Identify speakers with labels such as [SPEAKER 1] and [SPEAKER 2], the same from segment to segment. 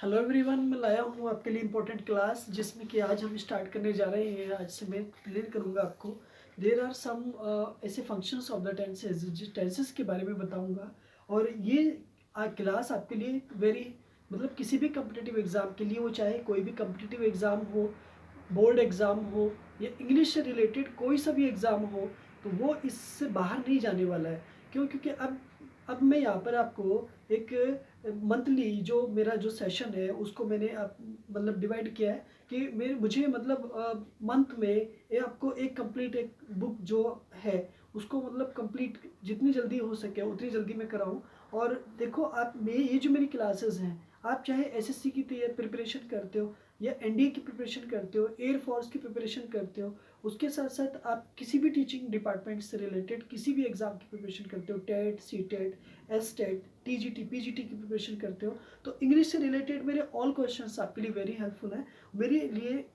[SPEAKER 1] Hello everyone, मैं लाया हूँ आपके लिए इम्पोर्टेंट क्लास जिसमें कि आज हम स्टार्ट करने जा रहे हैं। आज से मैं क्लियर करूँगा आपको। देर आर सम ऐसे फंक्शंस ऑफ द टेंसेज, जिस टेंसेस के बारे में बताऊँगा। और ये क्लास आपके लिए वेरी मतलब किसी भी कम्पिटिटिव एग्ज़ाम के लिए, वो चाहे कोई भी कम्पिटिटिव एग्ज़ाम हो, बोर्ड एग्ज़ाम हो या इंग्लिश से रिलेटेड कोई सा भी एग्ज़ाम हो, तो वो इससे बाहर नहीं जाने वाला है। क्यों? क्योंकि अब मैं यहाँ पर आपको एक मंथली जो मेरा जो सेशन है उसको मैंने मतलब डिवाइड किया है कि मुझे मतलब मंथ में ये आपको एक कंप्लीट एक बुक जो है उसको मतलब कंप्लीट जितनी जल्दी हो सके उतनी जल्दी मैं कराऊं। और देखो, आप ये जो मेरी क्लासेस हैं, आप चाहे एसएससी की प्रिपरेशन करते हो या एनडीए की प्रिपरेशन करते हो, एयरफोर्स की प्रिपरेशन करते हो, उसके साथ साथ आप किसी भी टीचिंग डिपार्टमेंट से रिलेटेड किसी भी एग्ज़ाम की प्रिपरेशन करते हो, TET, C TET, S TET, TGT, PGT की प्रिपरेशन करते हो, तो इंग्लिश से रिलेटेड मेरे ऑल क्वेश्चंस आपके लिए वेरी हेल्पफुल हैं।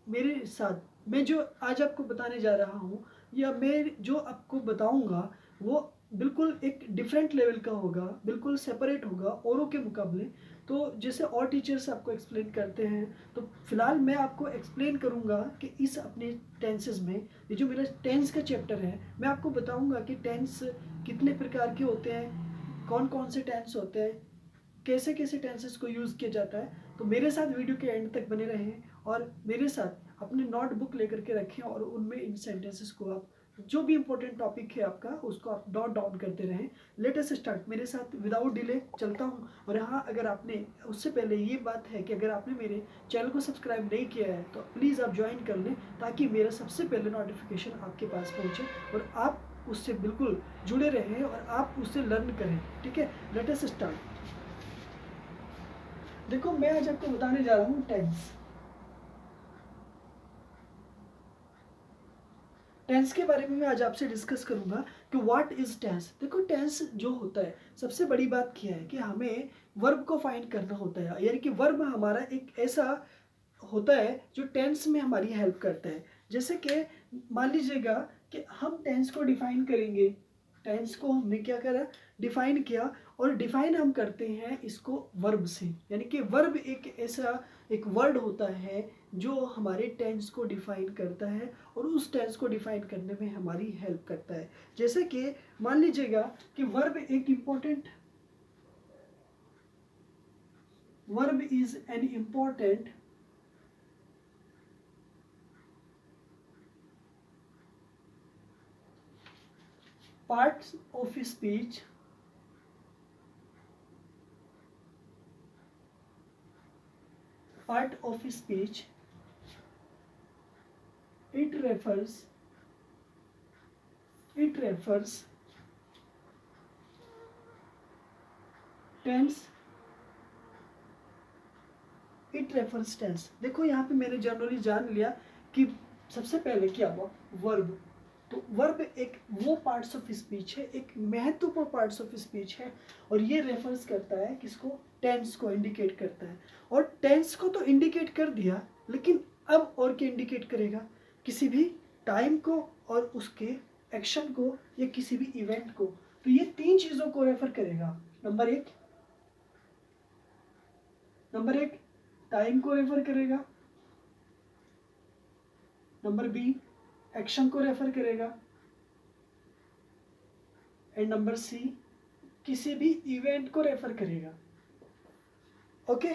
[SPEAKER 1] मेरे साथ मैं जो आज आपको बताने जा रहा हूँ या मैं जो आपको बताऊँगा वो बिल्कुल एक डिफरेंट लेवल का होगा, बिल्कुल सेपरेट होगा औरों के मुकाबले। तो जैसे और टीचर्स आपको एक्सप्लेन करते हैं, तो फिलहाल मैं आपको एक्सप्लेन करूँगा कि इस अपने टेंसेस में, ये जो मेरा टेंस का चैप्टर है, मैं आपको बताऊँगा कि टेंस कितने प्रकार के होते हैं, कौन कौन से टेंस होते हैं, कैसे कैसे टेंसेस को यूज़ किया जाता है। तो मेरे साथ वीडियो के एंड तक बने रहें और मेरे साथ अपने नोटबुक लेकर के रखें और उनमें इन सेंटेंसेस को आप जो भी इंपॉर्टेंट टॉपिक है आपका उसको आप नोट डाउन करते रहें। Let us start. मेरे साथ विदाउट डिले चलता हूँ। और हाँ, अगर आपने उससे पहले ये बात है कि अगर आपने मेरे चैनल को सब्सक्राइब नहीं किया है तो प्लीज़ आप ज्वाइन कर लें, ताकि मेरा सबसे पहले नोटिफिकेशन आपके पास पहुँचे और आप उससे बिल्कुल जुड़े रहें और आप उससे लर्न करें। ठीक है, लेट अस स्टार्ट। देखो, मैं आज आपको बताने जा रहा हूँ टेंस। टेंस के बारे में मैं आज आपसे डिस्कस करूंगा कि व्हाट इज टेंस। देखो, टेंस जो होता है, सबसे बड़ी बात क्या है कि हमें वर्ब को फाइंड करना होता है, यानी कि वर्ब हमारा एक ऐसा होता है जो टेंस में हमारी हेल्प करता है। जैसे कि मान लीजिएगा कि हम टेंस को डिफाइन करेंगे। टेंस को हमने क्या करा, डिफाइन किया। और डिफाइन हम करते हैं इसको वर्ब से, यानी कि वर्ब एक ऐसा एक वर्ड होता है जो हमारे टेंस को डिफाइन करता है और उस टेंस को डिफाइन करने में हमारी हेल्प करता है। जैसे कि मान लीजिएगा कि verb is an important part of speech part of speech. It refers tense. It refers tense. देखो, यहाँ पे मैंने जनरली जान लिया कि सबसे पहले क्या हुआ, वर्ब। तो वर्ब एक वो पार्ट्स ऑफ स्पीच है, एक महत्वपूर्ण पार्ट्स ऑफ स्पीच है और ये रेफर्स करता है किसको, टेंस को इंडिकेट करता है। और टेंस को तो इंडिकेट कर दिया, लेकिन अब और क्या इंडिकेट करेगा, किसी भी टाइम को और उसके एक्शन को या किसी भी इवेंट को। तो ये तीन चीज़ों को रेफर करेगा। नंबर एक टाइम को रेफर करेगा, नंबर बी एक्शन को रेफर करेगा, एंड नंबर सी किसी भी इवेंट को रेफर करेगा। ओके,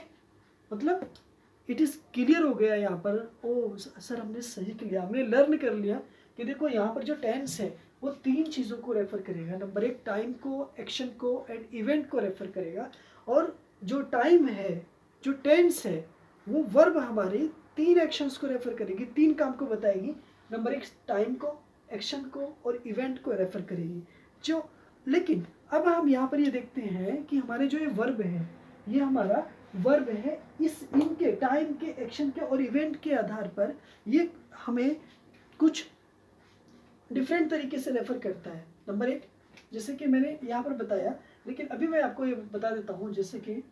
[SPEAKER 1] मतलब इट इज क्लियर हो गया यहाँ पर। ओ सर, हमने सही किया, हमने लर्न कर लिया कि देखो यहाँ पर जो टेंस है वो तीन चीज़ों को रेफर करेगा। नंबर एक टाइम को, एक्शन को एंड इवेंट को रेफर करेगा। और जो टाइम है, जो टेंस है, वो वर्ब हमारे तीन एक्शंस को रेफर करेगी, तीन काम को बताएगी। नंबर एक टाइम को, एक्शन को और इवेंट को रेफर करेगी। जो लेकिन अब हम यहाँ पर ये देखते हैं कि हमारे जो ये वर्ब है, ये हमारा वर्ब है, इस इनके टाइम के, एक्शन के और इवेंट के आधार पर ये हमें कुछ डिफरेंट तरीके से रेफर करता है। नंबर एक, जैसे कि मैंने यहाँ पर बताया, लेकिन अभी मैं आपको ये बता देता हूँ। जैसे कि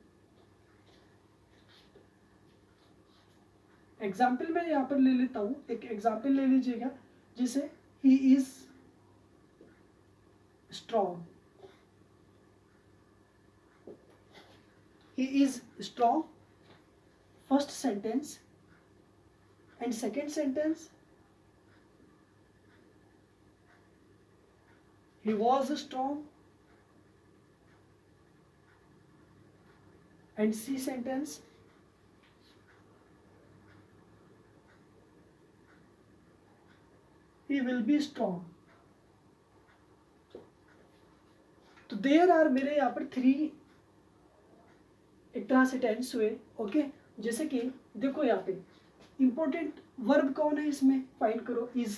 [SPEAKER 1] एग्जाम्पल मैं यहाँ पर ले लेता हूँ, एक एग्जाम्पल ले लीजिएगा। जैसे he is strong, he is strong, first sentence and second sentence, he was strong, and C sentence, he will be strong. तो देयर आर मेरे यहाँ पर 3 एक तरह से टेंस हुए। ओके, जैसे कि देखो यहाँ पे इंपॉर्टेंट वर्ब कौन है इसमें, फाइंड करो। इज,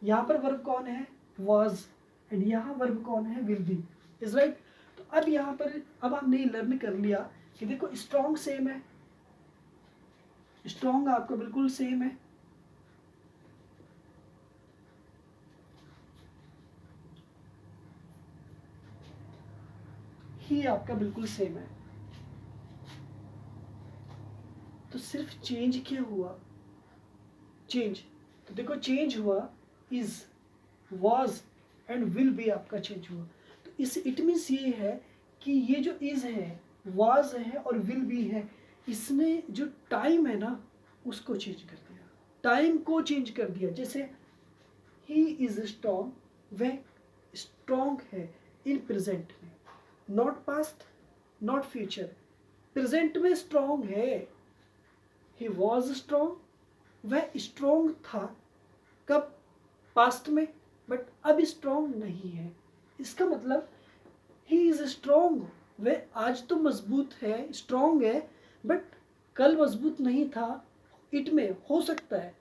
[SPEAKER 1] यहाँ पर वर्ब कौन है, वाज, एंड यहाँ वर्ब कौन है, विल बी। Is right. तो अब यहाँ पर अब हमने लर्न कर लिया कि देखो स्ट्रॉन्ग सेम है, स्ट्रॉन्ग आपका बिल्कुल सेम है, ही आपका बिल्कुल सेम है। तो सिर्फ चेंज क्या हुआ, चेंज, तो देखो चेंज हुआ, is, was and will be आपका चेंज हुआ। तो इस इट मीन्स ये है कि ये जो इज है, वाज है और विल बी है, इसने जो टाइम है ना उसको चेंज कर दिया, टाइम को चेंज कर दिया। जैसे ही इज स्ट्रॉन्ग, वह स्ट्रॉन्ग है इन प्रेजेंट में, not past not future, present में स्ट्रॉन्ग है। ही वॉज स्ट्रॉन्ग, वह स्ट्रॉन्ग था, कब, पास्ट में, बट अब स्ट्रॉन्ग नहीं है। इसका मतलब ही इज स्ट्रॉन्ग, वह आज तो मजबूत है, स्ट्रॉन्ग है, बट कल मजबूत नहीं था। इट में हो सकता है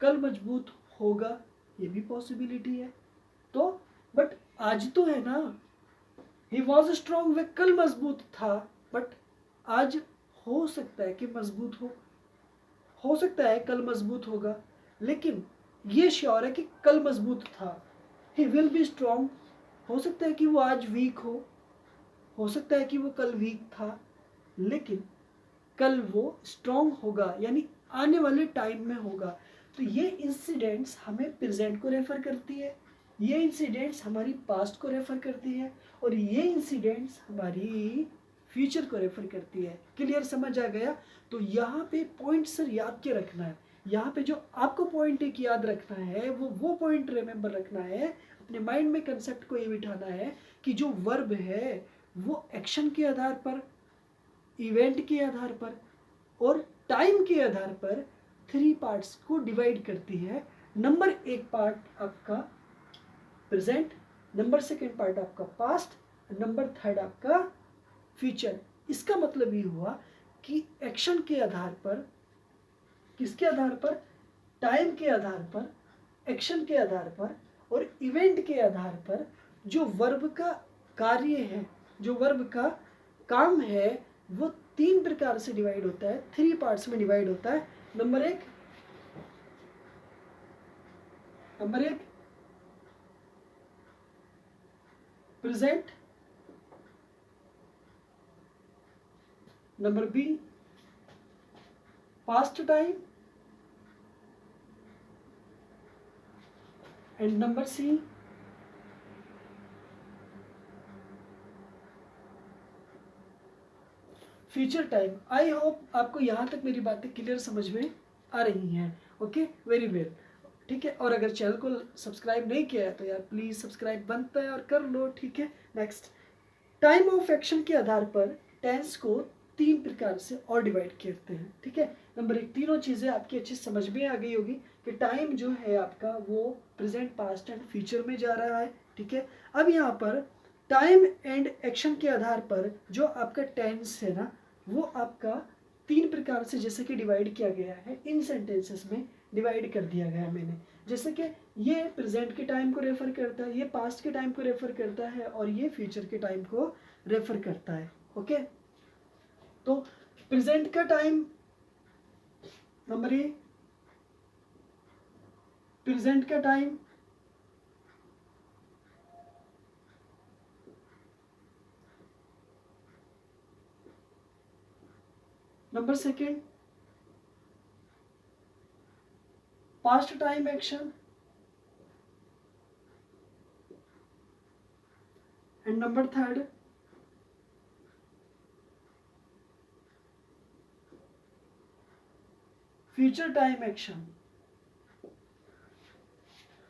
[SPEAKER 1] कल मजबूत होगा, ये भी पॉसिबिलिटी है। तो बट आज तो है ना, ही वॉज स्ट्रॉन्ग, वह कल मजबूत था, बट आज हो सकता है कि मजबूत हो सकता है कल मजबूत होगा, लेकिन ये श्योर है कि कल मजबूत था। ही विल बी स्ट्रॉन्ग, हो सकता है कि वो आज वीक हो सकता है कि वो कल वीक था, लेकिन कल वो स्ट्रॉन्ग होगा, यानी आने वाले टाइम में होगा। तो ये इंसिडेंट्स हमें प्रेजेंट को रेफर करती है, ये इंसिडेंट्स हमारी पास्ट को रेफर करती है, और ये इंसिडेंट्स हमारी फ्यूचर को रेफर करती है। क्लियर, समझ आ गया। तो यहाँ पे पॉइंट सर याद के रखना है, यहाँ पे जो आपको पॉइंट एक याद रखना है वो पॉइंट रिमेंबर रखना है, अपने माइंड में कंसेप्ट को ये बिठाना है कि जो वर्ब है वो एक्शन के आधार पर, इवेंट के आधार पर और टाइम के आधार पर 3 पार्ट्स को डिवाइड करती है। नंबर 1 पार्ट आपका प्रेजेंट, नंबर 2 पार्ट आपका पास्ट, नंबर 3 आपका फ्यूचर। इसका मतलब ये हुआ कि एक्शन के आधार पर, किसके आधार पर, टाइम के आधार पर, एक्शन के आधार पर और इवेंट के आधार पर जो वर्ब का कार्य है, जो वर्ब का काम है, वो 3 प्रकार से डिवाइड होता है, 3 पार्ट्स में डिवाइड होता है। Number 1 present, number B past time, and number C future time. I hope आपको यहाँ तक मेरी बातें क्लियर समझ में आ रही हैं। ओके, वेरी वेल, ठीक है। और अगर चैनल को सब्सक्राइब नहीं किया है तो यार प्लीज़ सब्सक्राइब बनता है और कर लो, ठीक है। नेक्स्ट, टाइम ऑफ एक्शन के आधार पर टेंस को 3 प्रकार से और डिवाइड करते हैं, ठीक है। नंबर 1, तीनों चीज़ें आपकी अच्छी समझ में आ गई होगी कि टाइम जो है आपका वो प्रेजेंट, पास्ट एंड फ्यूचर में जा रहा है, ठीक है। अब यहाँ पर टाइम एंड एक्शन के आधार पर जो आपका टेंस है ना, वो आपका 3 प्रकार से जैसे कि डिवाइड किया गया है, इन सेंटेंसेस में डिवाइड कर दिया गया है मैंने। जैसे कि ये प्रेजेंट के टाइम को रेफर करता है, ये पास्ट के टाइम को रेफर करता है और ये फ्यूचर के टाइम को रेफर करता है। ओके, तो प्रेजेंट का टाइम नंबर 1, प्रेजेंट का time number 2 past time action and number 3 future time action.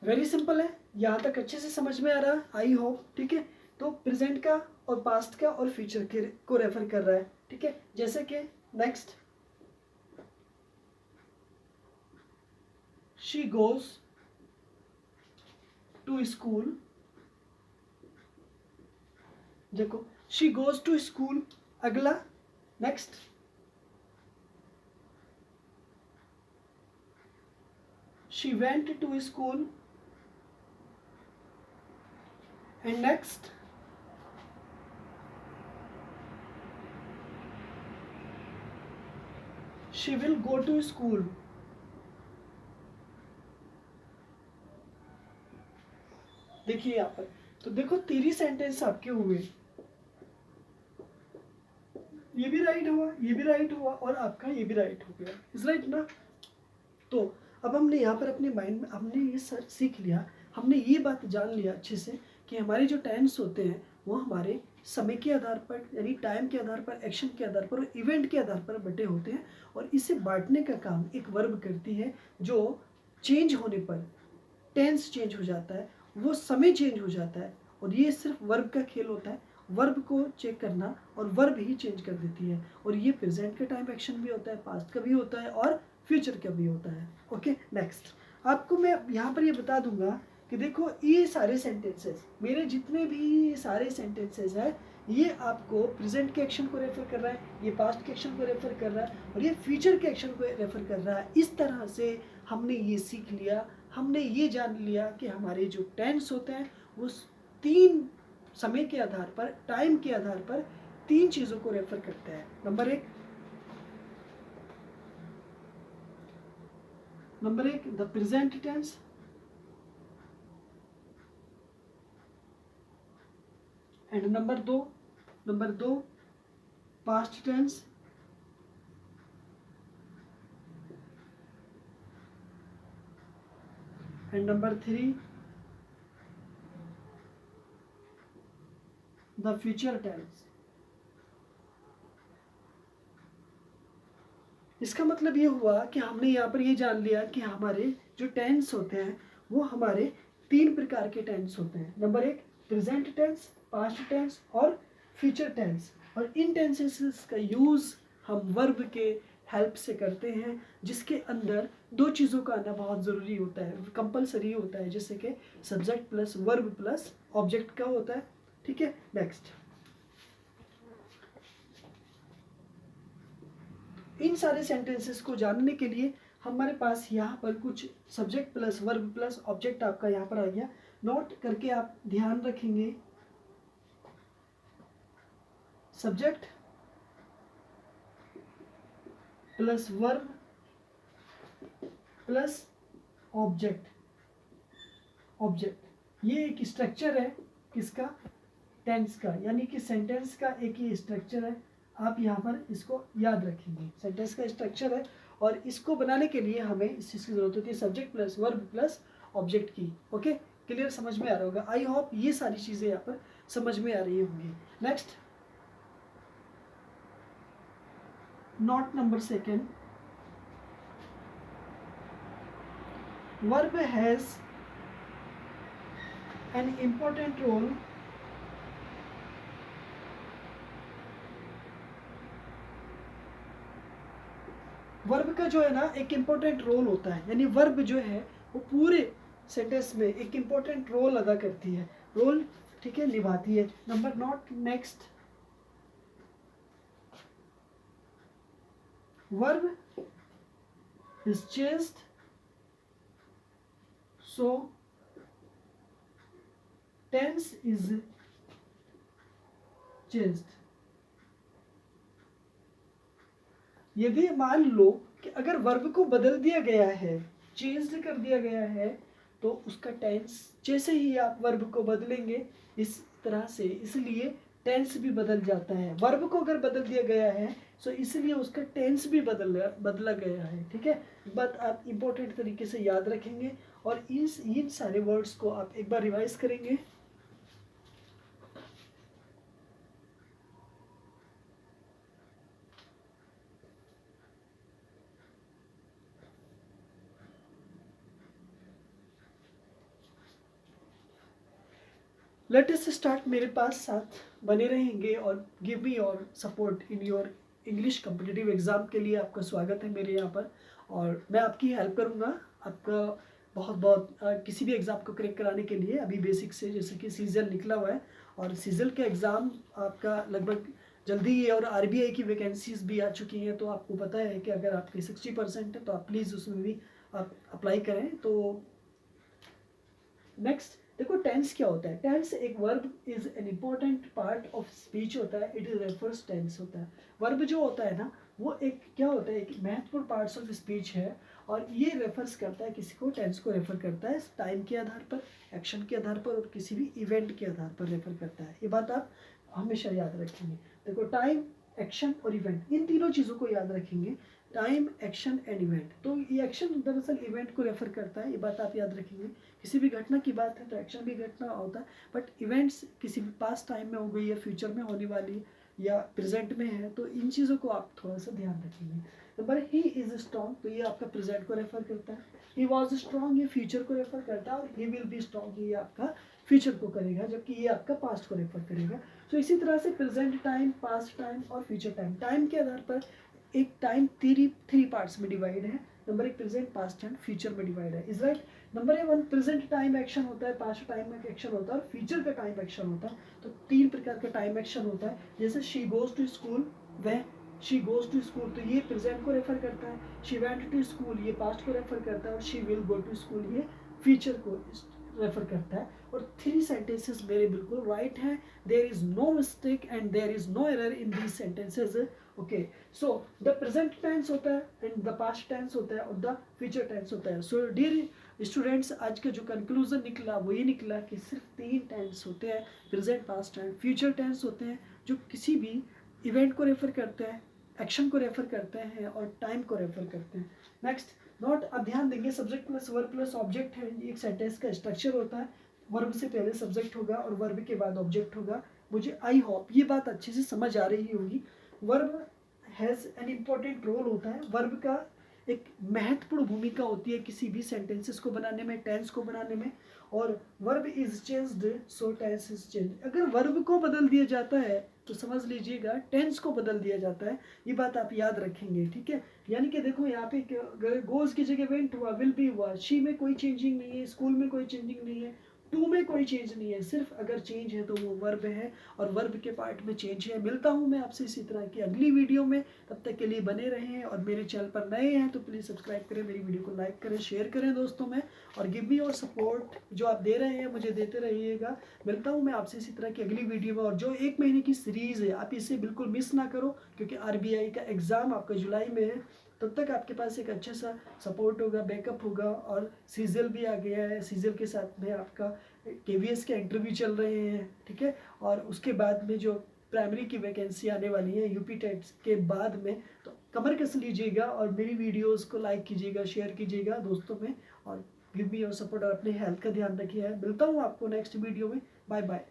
[SPEAKER 1] Very simple है, यहाँ तक अच्छे से समझ में आ रहा है आई होप, ठीक है। तो प्रेजेंट का और पास्ट का और फ्यूचर के को रेफर कर रहा है, ठीक है। जैसे कि next, she goes to school, देखो शी गोज टू स्कूल। अगला next, she went to school. And next, she will go to school. देखिए यहाँ पर, तो देखो 3 सेंटेंस आपके हुए, ये भी राइट हुआ, ये भी राइट हुआ और आपका ये भी राइट हो गया, इज राइट ना। तो अब हमने यहाँ पर अपने माइंड में हमने ये सीख लिया, हमने ये बात जान लिया अच्छे से कि हमारे जो टेंस होते हैं वो हमारे समय के आधार पर, यानी टाइम के आधार पर, एक्शन के आधार पर और इवेंट के आधार पर बटे होते हैं। और इसे बांटने का काम एक वर्ब करती है, जो चेंज होने पर टेंस चेंज हो जाता है, वो समय चेंज हो जाता है। और ये सिर्फ वर्ब का खेल होता है, वर्ब को चेक करना और वर्ब ही चेंज कर देती है। और ये प्रेजेंट का टाइम एक्शन भी होता है, पास्ट का भी होता है और फ्यूचर का भी होता है। ओके नेक्स्ट, आपको मैं यहाँ पर ये बता दूंगा कि देखो ये सारे सेंटेंसेस, मेरे जितने भी सारे सेंटेंसेस हैं, ये आपको प्रेजेंट के एक्शन को रेफर कर रहा है, ये पास्ट के एक्शन को रेफर कर रहा है और ये फ्यूचर के एक्शन को रेफर कर रहा है। इस तरह से हमने ये सीख लिया, हमने ये जान लिया कि हमारे जो टेंस होते हैं वो 3 समय के आधार पर, टाइम के आधार पर 3 चीज़ों को रेफर करते हैं। नंबर एक the present tense, and number दो past tense, and number 3 the future tense. इसका मतलब ये हुआ कि हमने यहाँ पर ये जान लिया कि हमारे जो टेंस होते हैं वो हमारे 3 प्रकार के टेंस होते हैं। Number 1 present tense, past tense और फ्यूचर टेंस। और इन टेंसेस का यूज़ हम वर्ब के हेल्प से करते हैं, जिसके अंदर 2 चीज़ों का आना बहुत ज़रूरी होता है, कंपलसरी होता है, जैसे कि subject plus verb plus object का होता है, ठीक है। नेक्स्ट, इन सारे सेंटेंसेस को जानने के लिए हमारे पास यहाँ पर कुछ subject plus verb plus object आपका यहाँ पर आ गया, नोट करके आप ध्यान रखेंगे। Subject plus verb plus object, ये एक स्ट्रक्चर है किसका, टेंस का, यानी कि सेंटेंस का एक ही स्ट्रक्चर है। आप यहाँ पर इसको याद रखेंगे, सेंटेंस का स्ट्रक्चर है और इसको बनाने के लिए हमें इस चीज़ की जरूरत होती है, subject plus verb plus object की। ओके, क्लियर, समझ में आ रहा होगा। आई होप ये सारी चीज़ें यहाँ पर समझ में आ रही होंगी। Next, note number 2, verb has an important role verb का जो है ना एक इम्पोर्टेंट रोल होता है, यानी वर्ब जो है वो पूरे सेंटेंस में एक इम्पोर्टेंट रोल अदा करती है, रोल, ठीक है, निभाती है। Number note next, verb is changed so tense is changed. यदि मान लो कि अगर वर्ब को बदल दिया गया है, चेंज कर दिया गया है, तो उसका टेंस, जैसे ही आप वर्ब को बदलेंगे इस तरह से, इसलिए टेंस भी बदल जाता है। वर्ब को अगर बदल दिया गया है तो इसलिए उसका टेंस भी बदला गया है, ठीक है। बात आप इम्पोर्टेंट तरीके से याद रखेंगे और इन सारे वर्ड्स को आप एक बार रिवाइज करेंगे। Let us start. मेरे पास साथ बने रहेंगे और give me your support in your English competitive exam के लिए आपका स्वागत है मेरे यहाँ पर, और मैं आपकी हेल्प करूँगा आपका बहुत बहुत किसी भी एग्ज़ाम को क्रैक कराने के लिए। अभी बेसिक से जैसे कि सीजल निकला हुआ है और सीजल का एग्ज़ाम आपका लगभग जल्दी ही है, और आरबीआई की वैकेंसीज़ भी आ चुकी हैं। तो आपको पता है कि अगर आपके 60% है तो आप प्लीज़ उसमें भी आप अप्लाई करें। तो नेक्स्ट देखो, टेंस क्या होता है। टेंस एक verb is an important part of speech होता है। इट इज रेफर्स टेंस होता है। वर्ब जो होता है ना, वो एक क्या होता है, एक महत्वपूर्ण पार्ट्स ऑफ स्पीच है, और ये रेफर्स करता है किसी को, टेंस को रेफर करता है टाइम के आधार पर, एक्शन के आधार पर और किसी भी इवेंट के आधार पर रेफर करता है। ये बात आप हमेशा याद रखेंगे। देखो, टाइम, एक्शन और इवेंट, इन तीनों चीज़ों को याद रखेंगे। Time, action and event. तो ये एक्शन दरअसल इवेंट को रेफर करता है, ये बात आप याद रखेंगे। किसी भी घटना की बात है तो एक्शन भी घटना होता है, बट इवेंट्स किसी भी पास्ट टाइम में हो गई या फ्यूचर में होने वाली या प्रेजेंट में है, तो इन चीज़ों को आप थोड़ा सा ध्यान रखेंगे। नंबर, ही इज स्ट्रॉन्ग, तो ये आपका प्रेजेंट को रेफर करता है। ही वॉज स्ट्रॉन्ग, ये फ्यूचर को रेफर करता है। और ही विल बी स्ट्रॉन्ग, ये आपका फ्यूचर को करेगा, जबकि ये आपका पास्ट को रेफर करेगा। तो इसी तरह से प्रेजेंट टाइम, पास्ट टाइम और फ्यूचर टाइम, टाइम के आधार पर एक टाइम थ्री पार्ट्स में डिवाइड है। नंबर एक, प्रेजेंट, पास्ट एंड फ्यूचर में डिवाइड है। Is right. Number one, present time action होता है, पास्ट टाइम में एक्शन होता है और फ्यूचर का टाइम एक्शन होता है। तो तीन प्रकार का टाइम एक्शन होता है। जैसे शी गोज टू स्कूल, वह शी गोज टू स्कूल, तो ये प्रेजेंट को रेफर करता है। शी वेंट टू स्कूल, ये पास्ट को रेफर करता है। और she will go to school, ये फ्यूचर को रेफर करता है। और थ्री सेंटेंसेस मेरे बिल्कुल राइट हैं। There is no mistake and there is no error in these sentences. Okay, so the present tense होता है एंड द पास्ट टेंस होता है और द फ्यूचर टेंस होता है। सो डियर स्टूडेंट्स, आज का जो कंक्लूजन निकला वो ये निकला कि सिर्फ तीन टेंस होते हैं, present, past and future tense होते हैं, जो किसी भी इवेंट को रेफर करते हैं, एक्शन को रेफर करते हैं और टाइम को रेफर करते हैं। नेक्स्ट नोट, अब ध्यान देंगे, subject plus verb plus object है। एक सेंटेंस का स्ट्रक्चर होता है, वर्ब से पहले सब्जेक्ट होगा और वर्ब के बाद ऑब्जेक्ट होगा। मुझे आई होप ये बात अच्छे से समझ आ रही होगी। Verb has an important role होता है। वर्ब का एक महत्वपूर्ण भूमिका होती है किसी भी सेंटेंसेस को बनाने में, टेंस को बनाने में। और verb is changed so tense is change. अगर वर्ब को बदल दिया जाता है तो समझ लीजिएगा टेंस को बदल दिया जाता है। ये बात आप याद रखेंगे, ठीक है। यानी कि देखो, यहाँ पे गोज की जगह वेंट हुआ, विल बी हुआ, शी में कोई चेंजिंग नहीं है, स्कूल में कोई चेंजिंग नहीं है, टू में कोई चेंज नहीं है। सिर्फ अगर चेंज है तो वो वर्ब है और वर्ब के पार्ट में चेंज है। मिलता हूँ मैं आपसे इसी तरह की अगली वीडियो में, तब तक के लिए बने रहें। और मेरे चैनल पर नए हैं तो प्लीज़ सब्सक्राइब करें, मेरी वीडियो को लाइक करें, शेयर करें दोस्तों में, और गिव मी योर सपोर्ट। जो आप दे रहे हैं मुझे देते रहिएगा। मिलता हूँ मैं आपसे इसी तरह की अगली वीडियो में। और जो 1 महीने की सीरीज़ है आप इसे बिल्कुल मिस ना करो, क्योंकि आरबीआई का एग्ज़ाम आपका जुलाई में है। तब तक आपके पास एक अच्छा सा सपोर्ट होगा, बैकअप होगा। और सीजल भी आ गया है, सीजल के साथ में आपका केवीएस के इंटरव्यू चल रहे हैं, ठीक है। और उसके बाद में जो प्राइमरी की वैकेंसी आने वाली है यूपी टेट्स के बाद में, तो कमर कस लीजिएगा और मेरी वीडियोस को लाइक कीजिएगा, शेयर कीजिएगा दोस्तों में, और गिव मी योर सपोर्ट और अपने हेल्थ का ध्यान रखिए। मिलता हूँ आपको नेक्स्ट वीडियो में। Bye bye.